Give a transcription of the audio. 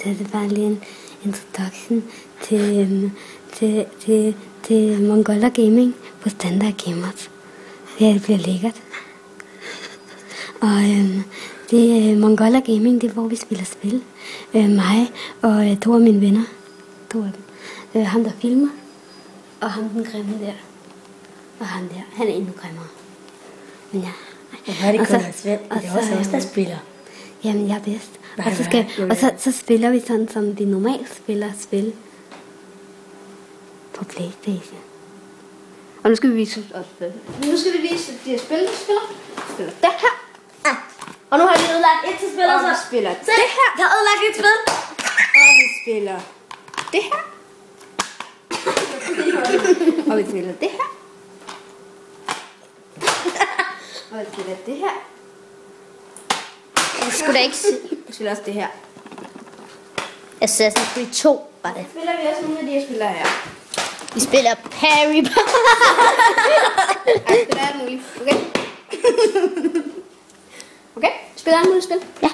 det er bare lige en introduction til Mongoler Gaming på Standard Gamers. Det bliver lækkert. Og det Mongoler Gaming, det er hvor vi spiller spil. Mig og 2 af mine venner. 2 af dem. Ham der filmer, og ham den grimme der. Og ham der, han er endnu grimmere. Men ja. Og hvor er det kun Svend? Det er også os, der spiller. Jamen, jeg er bedst. Og så spiller vi sådan, som vi normalt spiller spil på PlayStation. Og nu skal vi vise os spil. Nu skal vi vise de her spil, vi spiller. Vi spiller det her. Og nu har vi ødelagt et til spil, og vi spiller det her. Jeg har ødelagt et spil. Og vi spiller det her. Og vi spiller det her. Og vi spiller det her. Det skulle da ikke se. Vi spiller også det her. Assassin's Creed 2 var det. Så spiller vi også nogle af de her spillere her. Vi spiller Parry. Ej, spiller alt muligt. Okay? Okay? Spiller alt muligt spil? Ja.